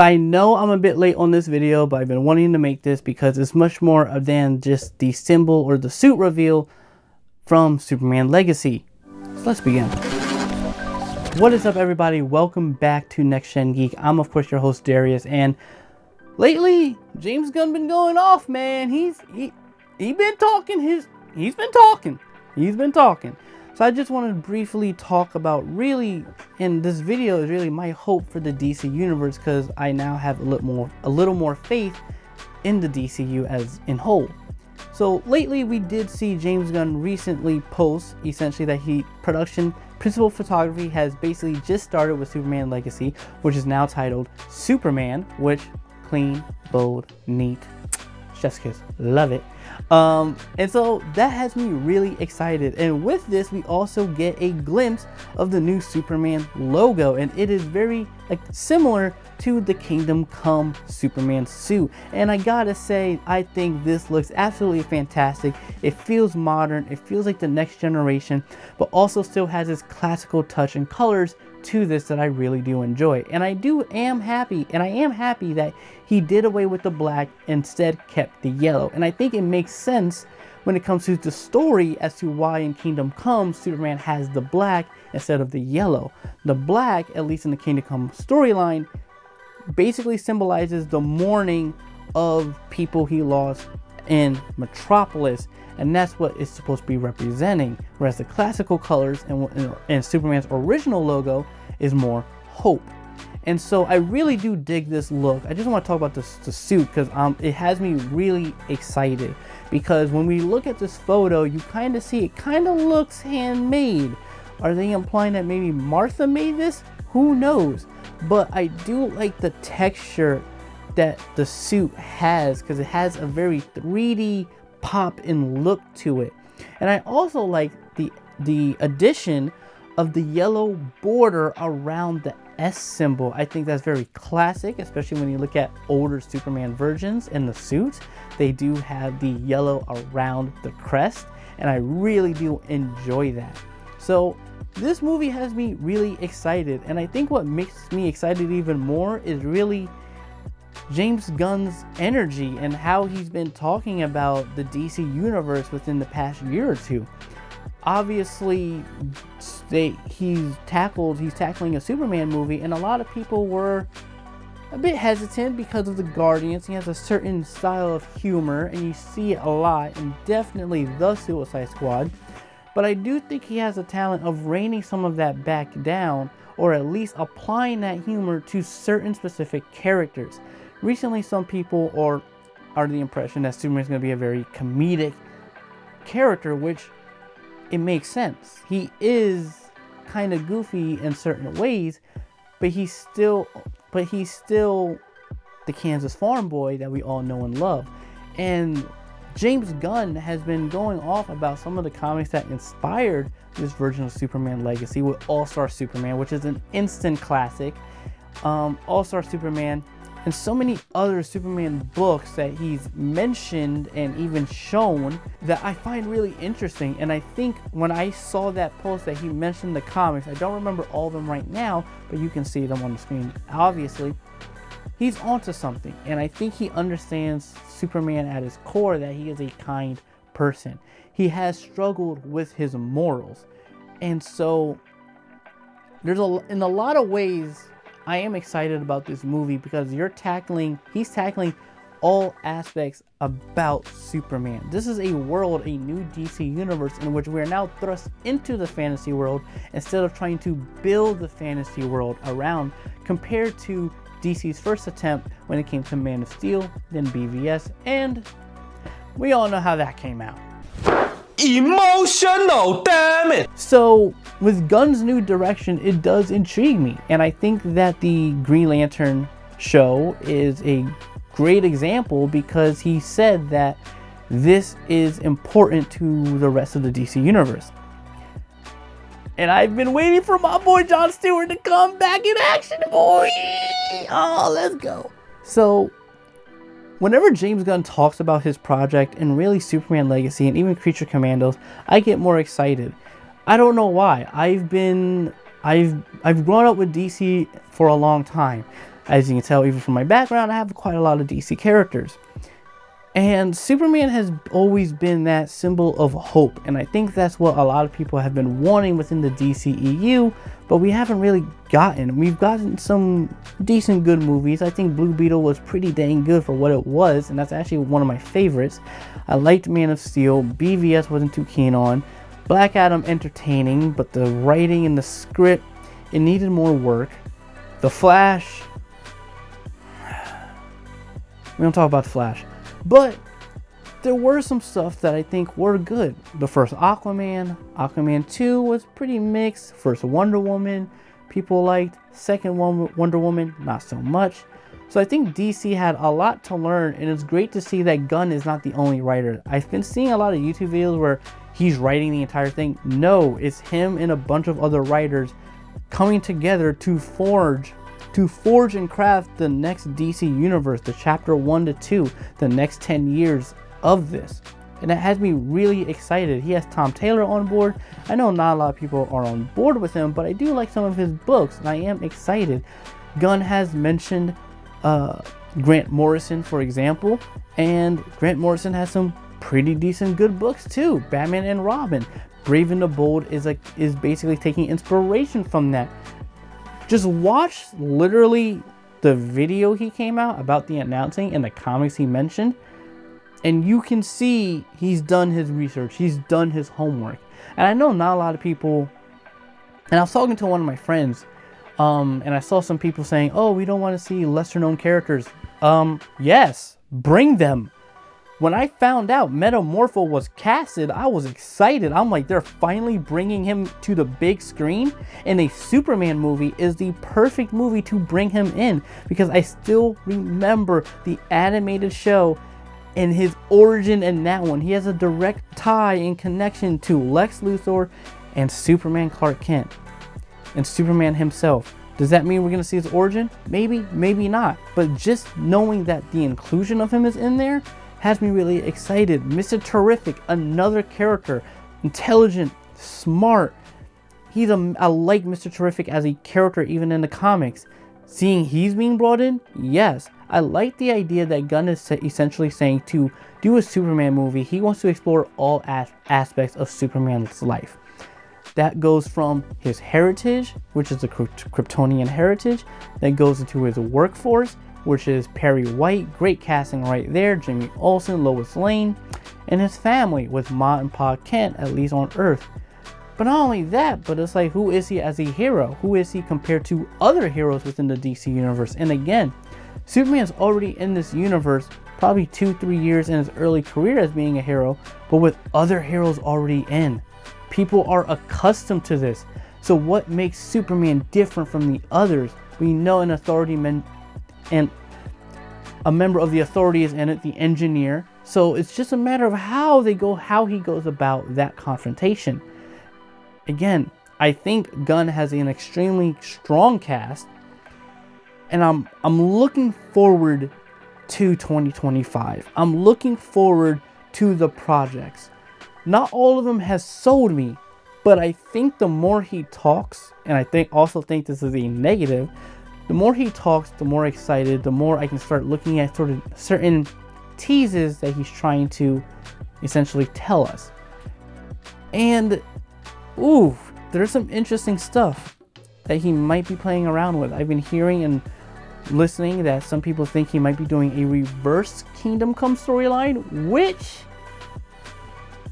I know I'm a bit late on this video, but I've been wanting to make this because it's much more than just the symbol or the suit reveal from Superman Legacy. So let's begin. What is up, everybody? Welcome back to Next Gen Geek. I'm of course your host Darius, and lately James Gunn been going off, man. He's been talking. He's been talking. So I just want to briefly talk about, really, in this video is really my hope for the DC universe, because I now have a little more faith in the DCU as in whole. So lately we did see James Gunn recently post essentially that principal photography has basically just started with Superman Legacy, which is now titled Superman, which clean, bold, neat, chef's kiss, love it. And so that has me really excited, and with this we also get a glimpse of the new Superman logo, and it is very similar to the Kingdom Come Superman suit. And I gotta say, I think this looks absolutely fantastic. It feels modern, it feels like the next generation, but also still has this classical touch and colors to this that I really do enjoy. And I am happy that he did away with the black, instead kept the yellow. And I think it makes sense when it comes to the story as to why in Kingdom Come Superman has the black instead of the yellow. The black, at least in the Kingdom Come storyline, basically symbolizes the mourning of people he lost in Metropolis, and that's what it's supposed to be representing, whereas the classical colors and Superman's original logo is more hope. And so I really do dig this look. I just want to talk about the suit because it has me really excited, because when we look at this photo, you kind of see it kind of looks handmade. Are they implying that maybe Martha made this? Who knows? But I do like the texture that the suit has, because it has a very 3D pop and look to it. And I also like the addition of the yellow border around the S symbol. I think that's very classic, especially when you look at older Superman versions in the suits. They do have the yellow around the crest, and I really do enjoy that. So this movie has me really excited, and I think what makes me excited even more is really James Gunn's energy and how he's been talking about the DC universe within the past year or two. Obviously, he's tackling a Superman movie, and a lot of people were a bit hesitant because of the Guardians. He has a certain style of humor, and you see it a lot, and definitely the Suicide Squad. But I do think he has a talent of reining some of that back down, or at least applying that humor to certain specific characters. Recently, some people are under the impression that Superman is going to be a very comedic character, which it makes sense. He is kind of goofy in certain ways, but he's still the Kansas farm boy that we all know and love. And James Gunn has been going off about some of the comics that inspired this version of Superman Legacy, with All-Star Superman, which is an instant classic, All-Star Superman, and so many other Superman books that he's mentioned and even shown that I find really interesting. And I think when I saw that post that he mentioned the comics, I don't remember all of them right now, but you can see them on the screen obviously, he's onto something. And I think he understands Superman at his core, that he is a kind person. He has struggled with his morals, and so in a lot of ways I am excited about this movie, because he's tackling all aspects about Superman. This is a world, a new DC universe in which we are now thrust into the fantasy world instead of trying to build the fantasy world around, compared to DC's first attempt when it came to Man of Steel, then BVS, and we all know how that came out. Emotional, damn it! So with Gunn's new direction, it does intrigue me, and I think that the Green Lantern show is a great example, because he said that this is important to the rest of the DC universe. And I've been waiting for my boy John Stewart to come back in action, boy! Oh, let's go. So whenever James Gunn talks about his project, and really Superman Legacy and even Creature Commandos, I get more excited. I don't know why. I've grown up with DC for a long time. As you can tell, even from my background, I have quite a lot of DC characters. And Superman has always been that symbol of hope, and I think that's what a lot of people have been wanting within the DCEU, but we haven't really gotten. We've gotten some decent good movies. I think Blue Beetle was pretty dang good for what it was, and that's actually one of my favorites. I liked Man of Steel. BVS wasn't too keen on. Black Adam, entertaining, but the writing and the script, it needed more work. The Flash, we don't talk about the Flash. But there were some stuff that I think were good. The first Aquaman 2 was pretty mixed. First Wonder Woman, people liked. Second Wonder Woman, not so much. So I think DC had a lot to learn, and it's great to see that Gunn is not the only writer. I've been seeing a lot of YouTube videos where he's writing the entire thing. No, it's him and a bunch of other writers coming together to forge and craft the next DC universe, the chapter 1 to 2, the next 10 years of this. And that has me really excited. He has Tom Taylor on board. I know not a lot of people are on board with him, but I do like some of his books, and I am excited. Gunn has mentioned Grant Morrison, for example, and Grant Morrison has some pretty decent good books too. Batman and Robin. Brave and the Bold is basically taking inspiration from that. Just watch literally the video he came out about the announcing and the comics he mentioned, and you can see he's done his research, he's done his homework. And I know not a lot of people, and I was talking to one of my friends, and I saw some people saying, oh, we don't want to see lesser known characters. Yes, bring them. When I found out Metamorpho was casted, I was excited. I'm like, they're finally bringing him to the big screen, and a Superman movie is the perfect movie to bring him in, because I still remember the animated show and his origin in that one. He has a direct tie and connection to Lex Luthor and Superman Clark Kent and Superman himself. Does that mean we're going to see his origin? Maybe, maybe not. But just knowing that the inclusion of him is in there has me really excited. Mr. Terrific, another character, intelligent, smart. I like Mr. Terrific as a character even in the comics. Seeing he's being brought in, yes. I like the idea that Gunn is essentially saying to do a Superman movie, he wants to explore all aspects of Superman's life. That goes from his heritage, which is the Kryptonian heritage, that goes into his workforce, which is Perry White, great casting right there, Jimmy Olsen, Lois Lane, and his family with Ma and Pa Kent, at least on Earth. But not only that, but it's like, who is he as a hero? Who is he compared to other heroes within the DC universe? And again, Superman's already in this universe, probably 2-3 years in his early career as being a hero, but with other heroes already in. People are accustomed to this. So what makes Superman different from the others? We know an authority and a member of the authority is in it, the engineer. So it's just a matter of how he goes about that confrontation. Again, I think Gunn has an extremely strong cast, and I'm looking forward to 2025. I'm looking forward to the projects. Not all of them has sold me, but I think the more he talks, and I also think this is a negative, the more he talks, the more excited, the more I can start looking at sort of certain teases that he's trying to essentially tell us. And ooh, there's some interesting stuff that he might be playing around with. I've been hearing and listening that some people think he might be doing a reverse Kingdom Come storyline, which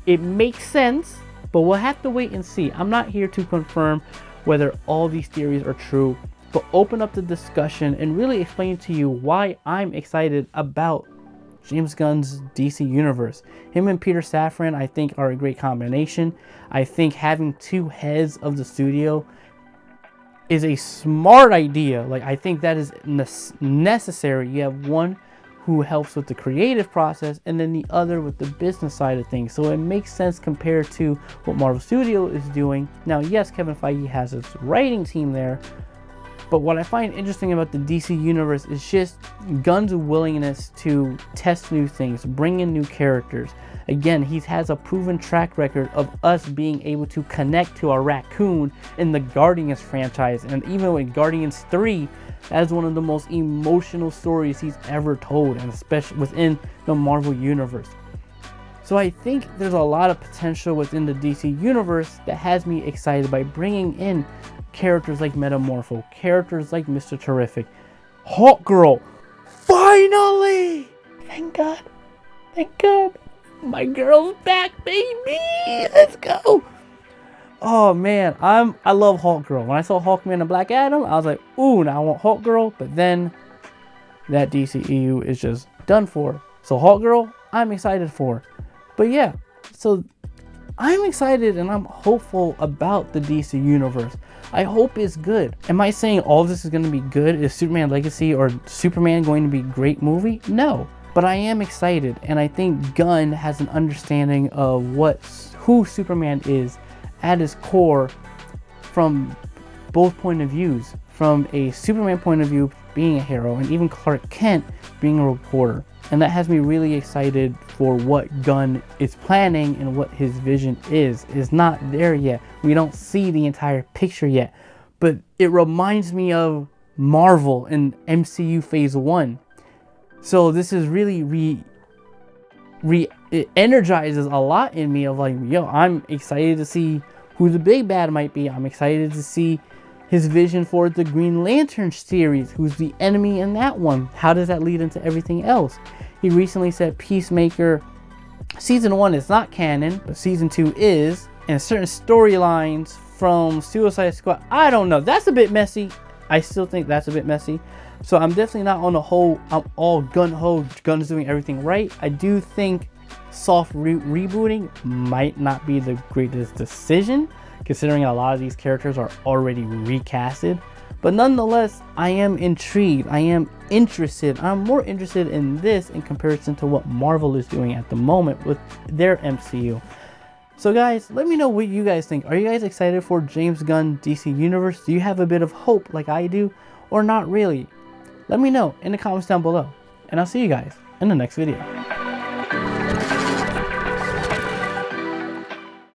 it makes sense, but we'll have to wait and see. I'm not here to confirm whether all these theories are true, but open up the discussion and really explain to you why I'm excited about James Gunn's DC universe. Him and Peter Safran, I think, are a great combination. I think having two heads of the studio is a smart idea. Like, I think that is necessary. You have one who helps with the creative process, and then the other with the business side of things. So it makes sense compared to what Marvel Studios is doing. Now, yes, Kevin Feige has his writing team there, But what I find interesting about the DC universe is just Gunn's willingness to test new things, bring in new characters. Again, he has a proven track record of us being able to connect to a raccoon in the Guardians franchise. And even with Guardians 3, that is one of the most emotional stories he's ever told, and especially within the Marvel universe. So I think there's a lot of potential within the DC universe that has me excited by bringing in characters like Metamorpho, characters like Mr. Terrific, Hawkgirl. Finally! Thank God. Thank God. My girl's back, baby. Let's go. Oh man, I love Hawkgirl. When I saw Hawkman and Black Adam, I was like, ooh, now I want Hawkgirl. But then that DCEU is just done for. So Hawkgirl, I'm excited for. But yeah, so I'm excited and I'm hopeful about the DC universe. I hope it's good. Am I saying all this is going to be good? Is Superman Legacy or Superman going to be a great movie? No. But I am excited, and I think Gunn has an understanding of who Superman is at his core from both point of views. From a Superman point of view, being a hero, and even Clark Kent being a reporter. And that has me really excited for what Gunn is planning and what his vision is. It's not there yet. We don't see the entire picture yet. But it reminds me of Marvel in MCU Phase 1. So this is really it energizes a lot in me of like, yo, I'm excited to see who the big bad might be. I'm excited to see his vision for the Green Lantern series. Who's the enemy in that one? How does that lead into everything else? He recently said Peacemaker Season 1 is not canon, but Season 2 is. And certain storylines from Suicide Squad, I don't know. That's a bit messy. I still think that's a bit messy. So I'm definitely not on the whole, I'm all gun-ho, Gunn's doing everything right. I do think soft rebooting might not be the greatest decision, considering a lot of these characters are already recasted. But nonetheless, I am intrigued. I am interested. I'm more interested in this in comparison to what Marvel is doing at the moment with their MCU. So guys, let me know what you guys think. Are you guys excited for James Gunn DC Universe? Do you have a bit of hope like I do, or not really? Let me know in the comments down below, and I'll see you guys in the next video.